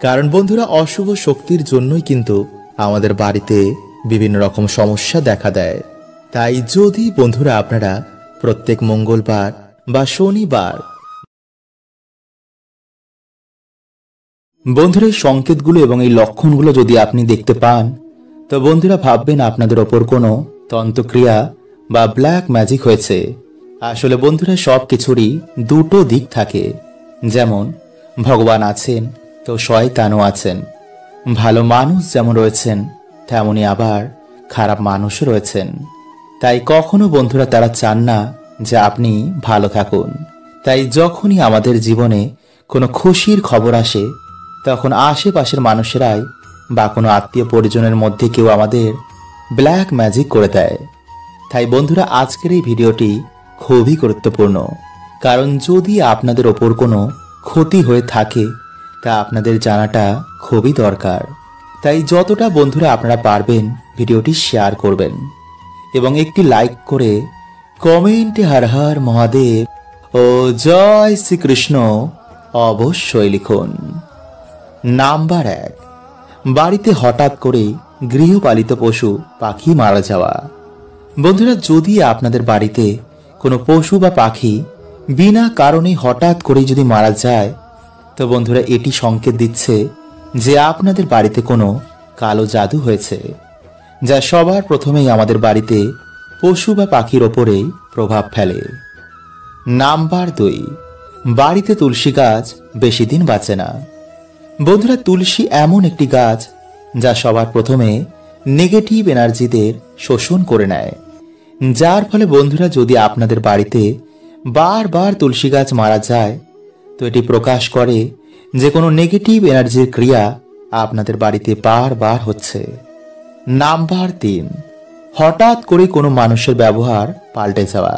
কারণ বন্ধুরা, অশুভ শক্তির জন্যই কিন্তু আমাদের বাড়িতে বিভিন্ন রকম সমস্যা দেখা দেয়। তাই যদি বন্ধুরা আপনারা প্রত্যেক মঙ্গলবার বা শনিবার বন্ধুরা এই সংকেতগুলো এবং এই লক্ষণগুলো যদি আপনি দেখতে পান, তো বন্ধুরা ভাববেন আপনাদের ওপর কোনো তন্ত্রক্রিয়া বা ব্ল্যাক ম্যাজিক হয়েছে। আসলে বন্ধুরা, সব কিছুরই দুটো দিক থাকে। যেমন ভগবান আছেন, তো শয়তানও আছেন। ভালো মানুষ যেমন রয়েছেন, তেমনি আবার খারাপ মানুষও রয়েছেন। তাই কখনো বন্ধুরা তারা চান না যে আপনি ভালো থাকুন। তাই যখনই আমাদের জীবনে কোনো খুশির খবর আসে, তখন আশেপাশের মানুষেরাই বা কোনো আত্মীয় পরিজনের মধ্যে কেউ আমাদের ব্ল্যাক ম্যাজিক করে দেয়। তাই বন্ধুরা, আজকের এই ভিডিওটি খুবই গুরুত্বপূর্ণ। কারণ যদি আপনাদের ওপর কোনো ক্ষতি হয়ে থাকে, তা আপনাদের জানাটা খুবই দরকার। তাই যতটা বন্ধুরা আপনারা পারবেন ভিডিওটি শেয়ার করবেন এবং একটি লাইক করে কমেন্টে হর হর মহাদেব ও জয় শ্রীকৃষ্ণ অবশ্যই লিখুন। নাম্বার 1, বাড়িতে হঠাৎ করে গৃহপালিত পশু পাখি মারা যাওয়া। বন্ধুরা, যদি আপনাদের বাড়িতে কোনো পশু বা পাখি বিনা কারণে হঠাৎ করে যদি মারা যায়, তো বন্ধুরা এটি সংকেত দিচ্ছে যে আপনাদের বাড়িতে কোনো কালো জাদু হয়েছে, যা সবার প্রথমেই আমাদের বাড়িতে পশু বা পাখির ওপরেই প্রভাব ফেলে। নাম্বার 2, বাড়িতে তুলসী গাছ বেশি দিন বাঁচে না। বন্ধুরা, তুলসী এমন একটি গাছ যা সবার প্রথমে নেগেটিভ এনার্জিদের শোষণ করে নেয়, যার ফলে বন্ধুরা যদি আপনাদের বাড়িতে বারবার তুলসী গাছ মারা যায়, তো এটি প্রকাশ করে যে কোনো নেগেটিভ এনার্জির ক্রিয়া আপনাদের বাড়িতে বারবার হচ্ছে। নাম্বার 3, হঠাৎ করে কোনো মানুষের ব্যবহার পাল্টে যাওয়া।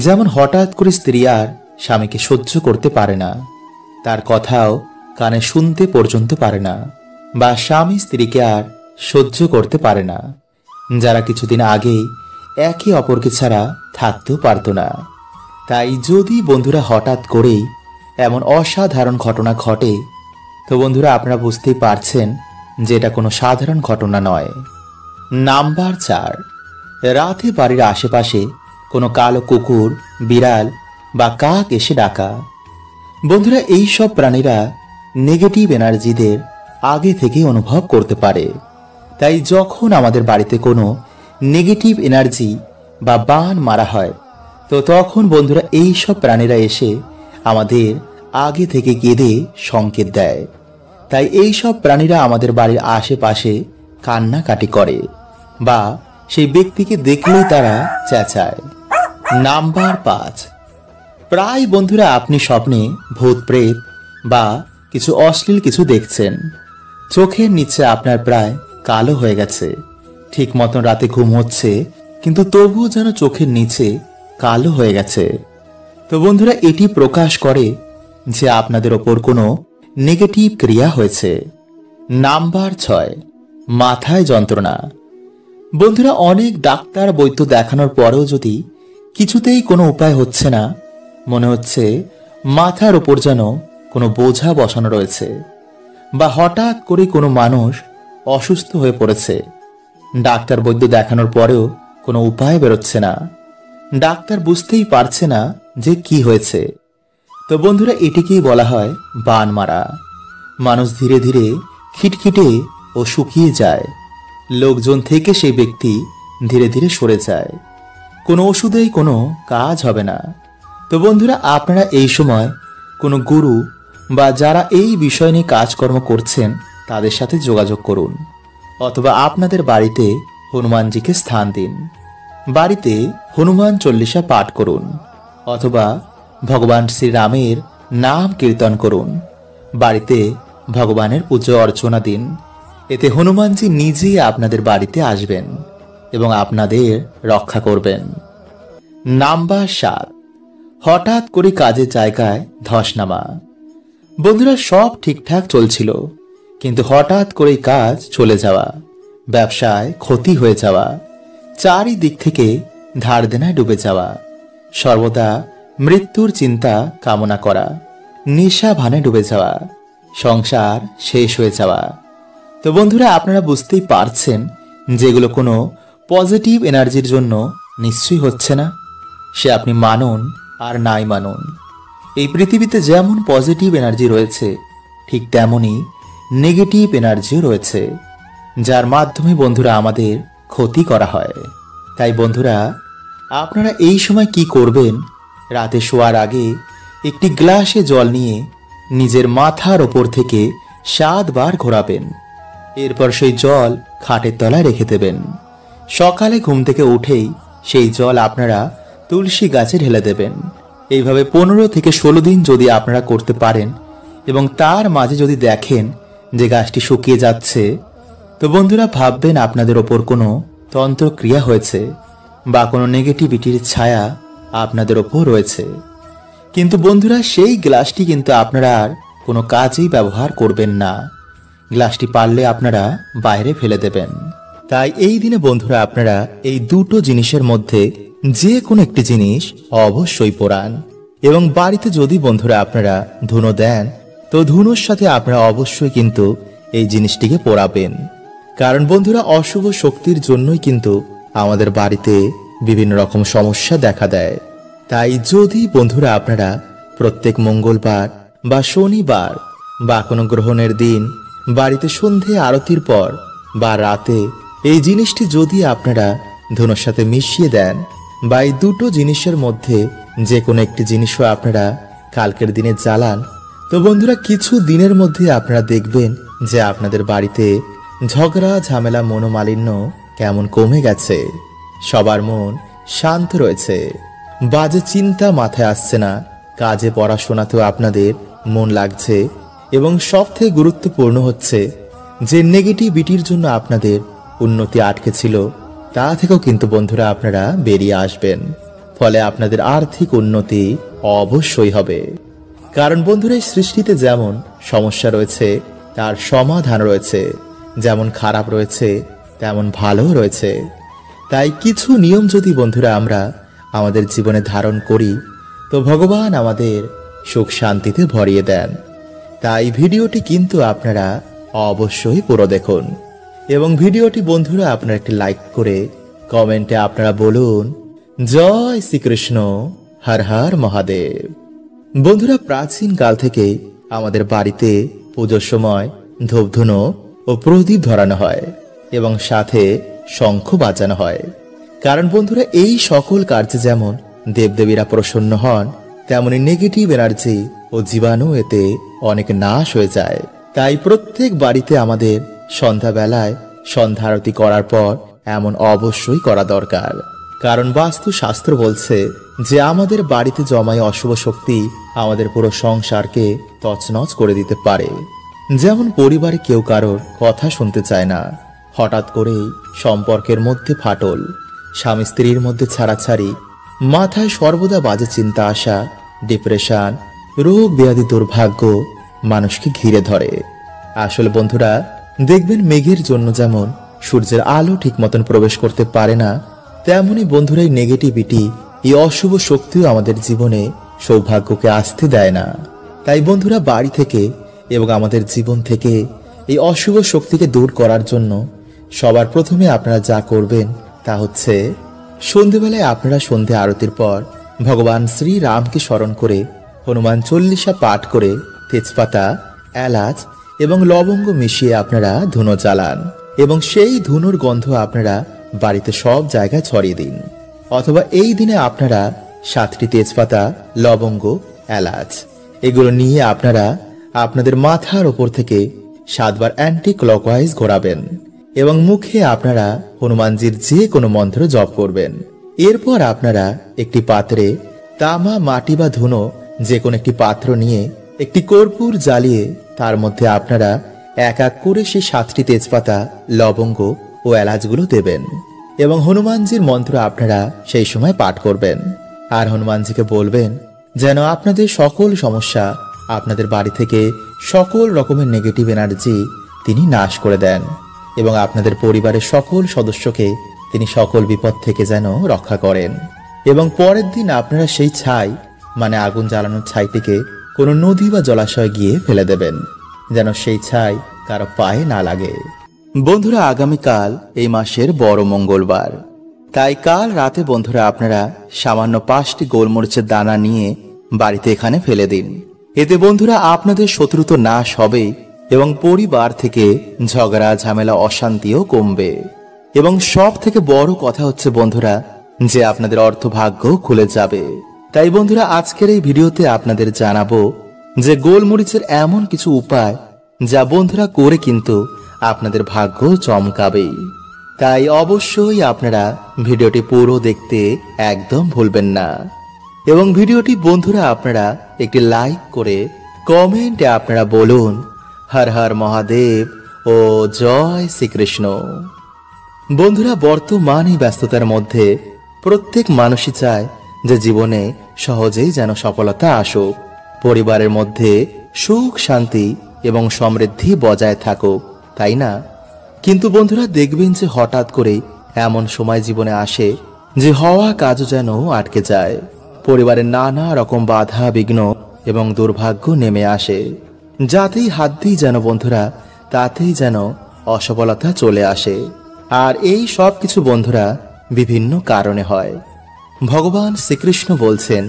যেমন হঠাৎ করে স্ত্রী আর স্বামীকে সহ্য করতে পারে না, তার কথাও কানে শুনতে পর্যন্ত পারে না, বা স্বামী স্ত্রীকে আর সহ্য করতে পারে না, যারা কিছুদিন আগেই একে অপরকে ছাড়া থাকতেও পারত না। তাই যদি বন্ধুরা হঠাৎ করেই এমন অসাধারণ ঘটনা ঘটে, তো বন্ধুরা আপনারা বুঝতেই পারছেন যে এটা কোনো সাধারণ ঘটনা নয়। নাম্বার 4, রাতে বাড়ির আশেপাশে কোনো কালো কুকুর, বিড়াল বা কাক এসে ডাকা। বন্ধুরা, এই সব প্রাণীরা নেগেটিভ এনার্জিদের আগে থেকেই অনুভব করতে পারে। তাই যখন আমাদের বাড়িতে কোনো নেগেটিভ এনার্জি বা বান মারা হয়, তো তখন বন্ধুরা এই সব প্রাণীরা এসে আমাদের আগে থেকে কেঁদে সংকেত দেয়। তাই এই সব প্রাণীরা আমাদের বাড়ির আশেপাশে কান্নাকাটি করে বা সেই ব্যক্তিকে দেখলেই তারা চেঁচায়। নাম্বার 5, প্রায় বন্ধুরা আপনি স্বপ্নে ভূত প্রেত বা কিছু অশ্লীল কিছু দেখছেন। চোখের নিচে আপনার প্রায় কালো হয়ে গেছে, ঠিক মতন রাতে ঘুম হচ্ছে, কিন্তু তবুও যেন চোখের নিচে কালো হয়ে গেছে। তো বন্ধুরা এটি প্রকাশ করে যে আপনাদের ওপর কোনো নেগেটিভ ক্রিয়া হয়েছে। নাম্বার 6, মাথায় যন্ত্রণা। বন্ধুরা, অনেক ডাক্তার বৈদ্য দেখানোর পরেও যদি কিছুতেই কোনো উপায় হচ্ছে না, মনে হচ্ছে মাথার ওপর যেন কোনো বোঝা বসানো রয়েছে, বা হঠাৎ করে কোনো মানুষ অসুস্থ হয়ে পড়েছে, ডাক্তার বৈদ্য দেখানোর পরেও কোনো উপায় বেরোচ্ছে না, ডাক্তার বুঝতেই পারছে না যে কি হয়েছে, তো বন্ধুরা এটিকেই বলা হয় বান মারা। মানুষ ধীরে ধীরে খিটখিটে ও শুকিয়ে যায়, লোকজন থেকে সেই ব্যক্তি ধীরে ধীরে সরে যায়, কোনো ওষুধেই কোনো কাজ হবে না। তো বন্ধুরা আপনারা এই সময় কোনো গুরু বা যারা এই বিষয় নিয়ে কাজকর্ম করছেন তাদের সাথে যোগাযোগ করুন, অথবা আপনাদের বাড়িতে হনুমানজিকে স্থান দিন, বাড়িতে হনুমান চল্লিশা পাঠ করুন, অথবা ভগবান শ্রীরামের নাম কীর্তন করুন, বাড়িতে ভগবানের পুজো অর্চনা দিন। এতে হনুমানজি নিজেই আপনাদের বাড়িতে আসবেন এবং আপনাদের রক্ষা করবেন। নাম্বার 7, হঠাৎ করে কাজের জায়গায় ধস নামা। বন্ধুরা, সব ঠিকঠাক চলছিল, কিন্তু হঠাৎ করেই কাজ চলে যাওয়া, ব্যবসায় ক্ষতি হয়ে যাওয়া, চারিদিক থেকে ধার দেনায় ডুবে যাওয়া, সর্বদা মৃত্যুর চিন্তা কামনা করা, নেশা ভানে ডুবে যাওয়া, সংসার শেষ হয়ে যাওয়া। তো বন্ধুরা, আপনারা বুঝতেই পারছেন যেগুলো কোনো পজিটিভ এনার্জির জন্য নিশ্চয়ই হচ্ছে না। সে আপনি মানুন আর নাই মানুন, এই পৃথিবীতে যেমন পজিটিভ এনার্জি রয়েছে ঠিক তেমনই নেগেটিভ এনার্জিও রয়েছে, যার মাধ্যমে বন্ধুরা আমাদের ক্ষতি করা হয়। তাই বন্ধুরা, আপনারা এই সময় কি করবেন, রাতে শোয়ার আগে একটি গ্লাসে জল নিয়ে নিজের মাথার ওপর থেকে 7 বার ঘোরাবেন। এরপর সেই জল খাটের তলায় রেখে দেবেন। সকালে ঘুম থেকে উঠেই সেই জল আপনারা তুলসী গাছে ঢেলে দেবেন। এইভাবে 15 থেকে 16 দিন যদি আপনারা করতে পারেন এবং তার মাঝে যদি দেখেন যে গাছটি শুকিয়ে যাচ্ছে, তো বন্ধুরা ভাববেন আপনাদের ওপর কোনো তন্ত্রক্রিয়া হয়েছে বা কোনো নেগেটিভিটির ছায়া আপনাদের ওপর রয়েছে। কিন্তু বন্ধুরা, সেই গ্লাসটি কিন্তু আপনারা আর কোনো কাজেই ব্যবহার করবেন না। গ্লাসটি পারলে আপনারা বাইরে ফেলে দেবেন। তাই এই দিনে বন্ধুরা আপনারা এই দুটো জিনিসের মধ্যে যে কোনো একটি জিনিস অবশ্যই পোড়ান। এবং বাড়িতে যদি বন্ধুরা আপনারা ধুনো দেন, তো ধুনোর সাথে আপনারা অবশ্যই কিন্তু এই জিনিসটিকে পোড়াবেন। কারণ বন্ধুরা, অশুভ শক্তির জন্যই কিন্তু আমাদের বাড়িতে বিভিন্ন রকম সমস্যা দেখা দেয়। তাই যদি বন্ধুরা আপনারা প্রত্যেক মঙ্গলবার বা শনিবার বা কোনো গ্রহণের দিন বাড়িতে সন্ধে আরতির পর বা রাতে এই জিনিসটি যদি আপনারা ধুনোর সাথে মিশিয়ে দেন, বা এই দুটো জিনিসের মধ্যে যে কোনো একটি জিনিসও আপনারা কালকের দিনে জ্বালান, তো বন্ধুরা কিছু দিনের মধ্যে আপনারা দেখবেন যে আপনাদের বাড়িতে ঝগড়া ঝামেলা মনোমালিন্য কেমন কমে গেছে। সবার মন শান্ত রয়েছে, বাজে চিন্তা মাথায় আসছে না, কাজে পড়াশোনাতেও আপনাদের মন লাগছে। এবং সবথেকে গুরুত্বপূর্ণ হচ্ছে যে নেগেটিভিটির জন্য আপনাদের উন্নতি আটকে ছিল, তা থেকেও কিন্তু বন্ধুরা আপনারা বেরিয়ে আসবেন। ফলে আপনাদের আর্থিক উন্নতি অবশ্যই হবে। কারণ বন্ধুরা, এই সৃষ্টিতে যেমন সমস্যা রয়েছে তার সমাধান রয়েছে, যেমন খারাপ রয়েছে তেমন ভালো রয়েছে। তাই কিছু নিয়ম যদি বন্ধুরা আমরা আমাদের জীবনে ধারণ করি, তো ভগবান আমাদের সুখ শান্তিতে ভরিয়ে দেন। তাই ভিডিওটি কিন্তু আপনারা অবশ্যই পুরো দেখুন। এবং ভিডিওটি বন্ধুরা আপনারা একটি লাইক করে কমেন্টে আপনারা বলুন জয় শ্রীকৃষ্ণ, হর হর মহাদেব। বন্ধুরা, প্রাচীন কাল থেকে আমাদের বাড়িতে পুজোর সময় ধূপধুনো ও প্রদীপ ধরানো হয় এবং সাথে শঙ্খ বাজানো হয়। কারণ বন্ধুরা, এই সকল কার্যে যেমন দেবদেবীরা প্রসন্ন হন, তেমনি নেগেটিভ এনার্জি ও জীবাণু এতে অনেক নাশ হয়ে যায়। তাই প্রত্যেক বাড়িতে আমাদের সন্ধ্যাবেলায় সন্ধ্যা আরতি করার পর এমন অবশ্যই করা দরকার। কারণ বাস্তু শাস্ত্র বলছে যে আমাদের বাড়িতে জমায় অশুভ শক্তি আমাদের পুরো সংসারকে তছনছ করে দিতে পারে। যেমন পরিবারে কেউ কারোর কথা শুনতে চায় না, হঠাৎ করেই সম্পর্কের মধ্যে ফাটল, স্বামী স্ত্রীর মধ্যে ছাড়াছাড়ি, মাথায় সর্বদা বাজে চিন্তা আসা, ডিপ্রেশন, রোগ ব্যাধি, দুর্ভাগ্য মানুষকে ঘিরে ধরে। আসলে বন্ধুরা দেখবেন, মেঘের জন্য যেমন সূর্যের আলো ঠিক মতন প্রবেশ করতে পারে না, তেমনি বন্ধুরা এই নেগেটিভিটি, এই অশুভ শক্তিও আমাদের জীবনে সৌভাগ্যকে আসতে দেয় না। তাই বন্ধুরা, বাড়ি থেকে এবং আমাদের জীবন থেকে এই অশুভ শক্তিকে দূর করার জন্য সবার প্রথমে আপনারা যা করবেন তা হচ্ছে সন্ধেবেলায় আপনারা সন্ধে আরতির পর ভগবান শ্রী রামকে স্মরণ করে হনুমান চল্লিশা পাঠ করে তেজপাতা, এলাচ এবং লবঙ্গ মিশিয়ে আপনারা ধুনো জ্বালান এবং সেই ধুনোর গন্ধ আপনারা বাড়িতে সব জায়গায় ছড়িয়ে দিন। অথবা এই দিনে আপনারা 7টি তেজপাতা, লবঙ্গ, এলাচ এগুলো নিয়ে আপনারা আপনাদের মাথার ওপর থেকে 7 বার অ্যান্টি ক্লকওয়াইজ ঘোরাবেন এবং মুখে আপনারা হনুমানজির যে কোনো মন্ত্র জপ করবেন। এরপর আপনারা একটি পাত্রে তামা, মাটি বা ধুনো যে কোনো একটি পাত্র নিয়ে একটি কর্পূর জ্বালিয়ে তার মধ্যে আপনারা এক এক করে সেই 7টি তেজপাতা, লবঙ্গ ও এলাচগুলো দেবেন এবং হনুমানজির মন্ত্র আপনারা সেই সময় পাঠ করবেন। আর হনুমানজিকে বলবেন যেন আপনাদের সকল সমস্যা, আপনাদের বাড়ি থেকে সকল রকমের নেগেটিভ এনার্জি তিনি নাশ করে দেন এবং আপনাদের পরিবারের সকল সদস্যকে তিনি সকল বিপদ থেকে যেন রক্ষা করেন। এবং পরের দিন আপনারা সেই ছাই, মানে আগুন জ্বালানোর ছাইটিকে কোনো নদী বা জলাশয়ে গিয়ে ফেলে দেবেন, যেন সেই ছাই কারো পায়ে না লাগে। বন্ধুরা, আগামীকাল এই মাসের বড় মঙ্গলবার, তাই কাল রাতে বন্ধুরা আপনারা সামান্য 5টি গোলমরিচের দানা নিয়ে বাড়িতে এখানে ফেলে দিন। এতে বন্ধুরা আপনাদের শত্রু তো নাশ হবে এবং পরিবার থেকে ঝগড়া ঝামেলা অশান্তিও কমবে। এবং সব থেকে বড় কথা হচ্ছে বন্ধুরা যে আপনাদের অর্থভাগ্য খুলে যাবে। তাই বন্ধুরা আজকের এই ভিডিওতে আপনাদের জানাবো যে গোলমরিচের এমন কিছু উপায় যা বন্ধুরা করে কিন্তু আপনাদের ভাগ্য চমকাবেই। তাই অবশ্যই আপনারা ভিডিওটি পুরো দেখতে একদম ভুলবেন না। এবং ভিডিওটি বন্ধুরা আপনারা একটি লাইক করে কমেন্টে আপনারা বলুন হর হর মহাদেব ও জয় শ্রীকৃষ্ণ। বন্ধুরা, বর্তমানে ব্যস্ততার মধ্যে প্রত্যেক মানুষই চায় যে জীবনে সহজেই যেন সফলতা আসুক, পরিবারের মধ্যে সুখ শান্তি এবং সমৃদ্ধি বজায় থাকুক, তাই না? কিন্তু বন্ধুরা দেখবেন যে হঠাৎ করে এমন সময় জীবনে আসে যে হওয়া কাজও যেন আটকে যায়, পরিবারের নানা রকম বাধা বিঘ্ন এবং দুর্ভাগ্য নেমে আসে, যাতেই হাত দিই যেন বন্ধুরা তাতেই যেন অসফলতা চলে আসে। আর এই সব কিছু বন্ধুরা বিভিন্ন কারণে হয়। ভগবান শ্রীকৃষ্ণ বলছেন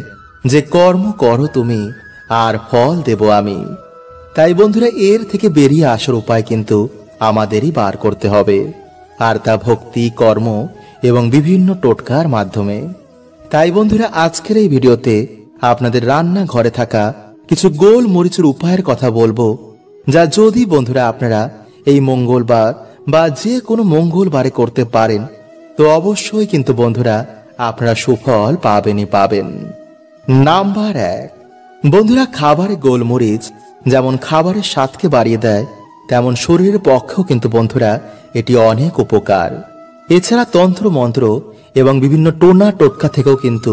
যে কর্ম করো তুমি আর ফল দেব আমি। তাই বন্ধুরা এর থেকে বেরিয়ে আসার উপায় কিন্তু আমাদেরই বার করতে হবে, আর তা ভক্তি কর্ম এবং বিভিন্ন টোটকার মাধ্যমে। তাই বন্ধুরা আজকের এই ভিডিওতে আপনাদের রান্না ঘরে থাকা কিছু গোল মরিচের উপায়ের কথা বলবো, যা যদি বন্ধুরা আপনারা এই মঙ্গলবার বা যে কোনো মঙ্গলবারে করতে পারেন তো অবশ্যই কিন্তু বন্ধুরা আপনারা সুফল পাবেনই পাবেন। নাম্বার 1, বন্ধুরা খাবারে গোলমরিচ যেমন খাবারের স্বাদকে বাড়িয়ে দেয়, তেমন শরীরের পক্ষেও কিন্তু বন্ধুরা এটি অনেক উপকার। এছাড়া তন্ত্র মন্ত্র এবং বিভিন্ন টোনা টোটকা থেকেও কিন্তু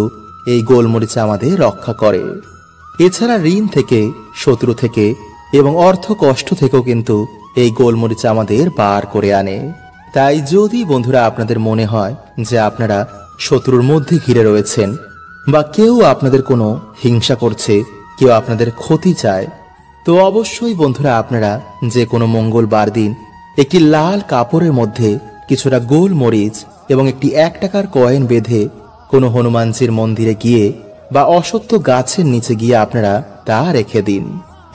এই গোলমরিচ আমাদের রক্ষা করে। এছাড়া ঋণ থেকে, শত্রু থেকে এবং অর্থ কষ্ট থেকেও কিন্তু এই গোলমরিচ আমাদের বার করে আনে। তাই যদি বন্ধুরা আপনাদের মনে হয় যে আপনারা শত্রুর মধ্যে ঘিরে রয়েছেন বা কেউ আপনাদের কোনো হিংসা করছে, কেউ আপনাদের ক্ষতি চায়, তো অবশ্যই বন্ধুরা আপনারা যে কোনো মঙ্গলবার দিন একটি লাল কাপড়ের মধ্যে কিছুটা গোলমরিচ এবং একটি 1 টাকার কয়েন বেঁধে কোনো হনুমানজির মন্দিরে গিয়ে বা অশ্বত্থ গাছের নিচে গিয়ে আপনারা তা রেখে দিন।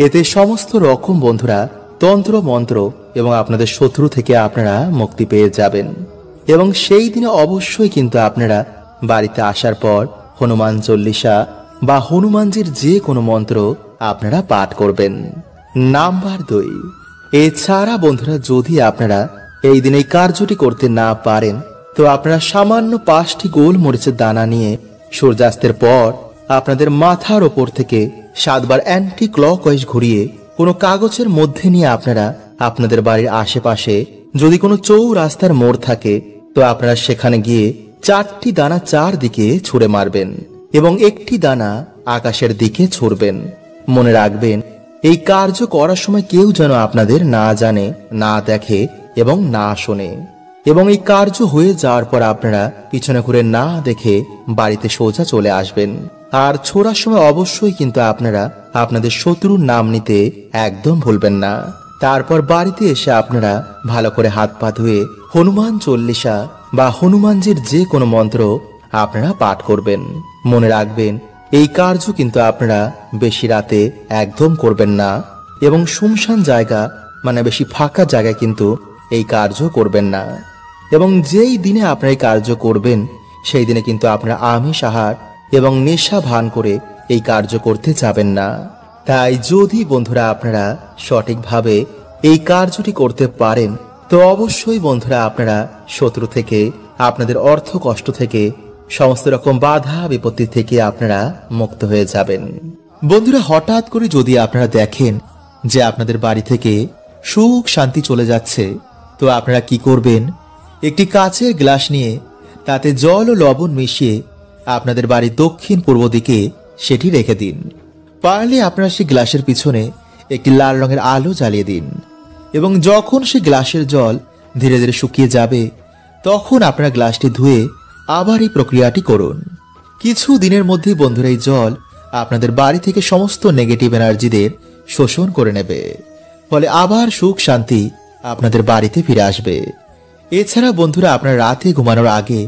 এতে সমস্ত রকম বন্ধুরা তন্ত্র মন্ত্র এবং আপনাদের শত্রু থেকে আপনারা মুক্তি পেয়ে যাবেন। এবং সেই দিনে অবশ্যই কিন্তু আপনারা বাড়িতে আসার পর হনুমান চল্লিশা বা হনুমানজির যে কোনো মন্ত্র আপনারা পাঠ করবেন। নাম্বার 2, এছাড়া বন্ধুরা যদি আপনারা এই দিন এই কার্যটি করতে না পারেন তো আপনারা সামান্য 5টি গোলমরিচের দানা নিয়ে সূর্যাস্তের পর আপনাদের মাথার ওপর থেকে 7 বার অ্যান্টি ক্লকওয়াইজ ঘুরিয়ে কোনো কাগজের মধ্যে নিয়ে আপনারা আপনাদের বাড়ির আশেপাশে যদি কোনো চৌরাস্তার মোড় থাকে তো আপনারা সেখানে গিয়ে 4টি দানা 4 দিকে ছুঁড়ে মারবেন এবং একটি দানা আকাশের দিকে ছুঁড়বেন। মনে রাখবেন এই কার্য করার সময় কেউ যেন আপনাদের না জানে, না দেখে এবং না শোনে। এবং এই কার্য হয়ে যাওয়ার পর আপনারা পিছনে ঘুরে না দেখে বাড়িতে সোজা চলে আসবেন। আর ছোড়ার সময় অবশ্যই কিন্তু আপনারা আপনাদের শত্রুর নাম নিতে একদম ভুলবেন না। তারপর বাড়িতে এসে আপনারা ভালো করে হাত পা ধুয়ে হনুমান চল্লিশা বা হনুমানজির যে কোনো মন্ত্র আপনারা পাঠ করবেন। মনে রাখবেন এই কার্য কিন্তু আপনারা বেশি রাতে একদম করবেন না এবং শুনশান জায়গা মানে বেশি ফাঁকা জায়গায় কিন্তু এই কার্য করবেন না। এবং যেই দিনে আপনারা এই কার্য করবেন সেই দিনে কিন্তু আপনারা আমিষ আহার এবং নেশা ভান করে এই কার্য করতে যাবেন না। তাই যদি বন্ধুরা আপনারা সঠিকভাবে এই কার্যটি করতে পারেন তো অবশ্যই বন্ধুরা আপনারা শত্রু থেকে, আপনাদের অর্থ কষ্ট থেকে, সমস্ত রকম বাধা বিপত্তি থেকে আপনারা মুক্ত হয়ে যাবেন। বন্ধুরা হঠাৎ করে যদি আপনারা দেখেন যে আপনাদের বাড়ি থেকে সুখ শান্তি চলে যাচ্ছে তো আপনারা কি করবেন, একটি কাচের গ্লাস নিয়ে তাতে জল ও লবণ মিশিয়ে আপনাদের বাড়ির দক্ষিণ পূর্ব দিকে সেটি রেখে দিন। পারলে আপনারা সেই গ্লাসের পিছনে একটি লাল রঙের আলো জ্বালিয়ে দিন এবং যখন সেই গ্লাসের জল ধীরে ধীরে শুকিয়ে যাবে তখন আপনারা গ্লাসটি ধুয়ে আবার এই প্রক্রিয়াটি করুন। কিছু দিনের মধ্যেই বন্ধুরা এই জল আপনাদের বাড়ি থেকে সমস্ত নেগেটিভ এনার্জিদের শোষণ করে নেবে। ফলে আবার সুখ শান্তি আপনাদের বাড়িতে ফিরে আসবে। এছাড়া বন্ধুরা, আপনার রাতে ঘুমানোর আগে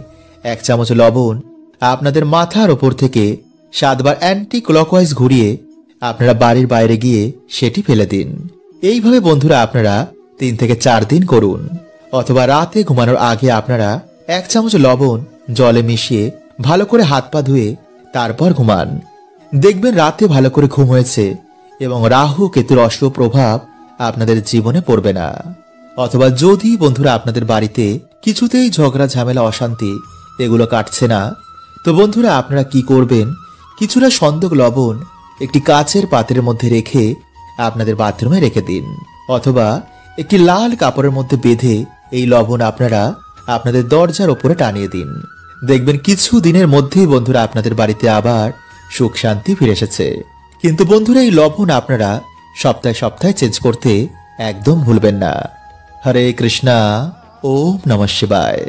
1 চামচ লবণ আপনাদের মাথার ওপর থেকে 7 বার অ্যান্টি ক্লকওয়াইজ ঘুরিয়ে আপনারা বাড়ির বাইরে গিয়ে সেটি ফেলে দিন। এইভাবে বন্ধুরা আপনারা 3 থেকে 4 দিন করুন। অথবা রাতে ঘুমানোর আগে আপনারা 1 চামচ লবণ জলে মিশিয়ে ভালো করে হাত পা ধুয়ে তারপর ঘুমান। দেখবেন রাতে ভালো করে ঘুম হয়েছে এবং রাহু কেতুর অশুভ প্রভাব আপনাদের জীবনে পড়বে না। অথবা যদি বন্ধুরা আপনাদের বাড়িতে কিছুতেই ঝগড়া ঝামেলা অশান্তি এগুলো কাটছে না, তো বন্ধুরা আপনারা কি করবেন, কিছুটা সন্দক লবণ একটি কাচের পাত্রের মধ্যে রেখে আপনাদের বাথরুমে রেখে দিন। অথবা একটি লাল কাপড়ের মধ্যে বেঁধে এই লবণ আপনারা আপনাদের দরজার ওপরে টানিয়ে দিন। দেখবেন কিছু দিনের মধ্যেই বন্ধুরা আপনাদের বাড়িতে আবার সুখ শান্তি ফিরে এসেছে। কিন্তু বন্ধুরা এই লবণ আপনারা সপ্তাহে সপ্তাহে চেঞ্জ করতে একদম ভুলবেন না। হরে কৃষ্ণা, ওম নমঃ শিবায়।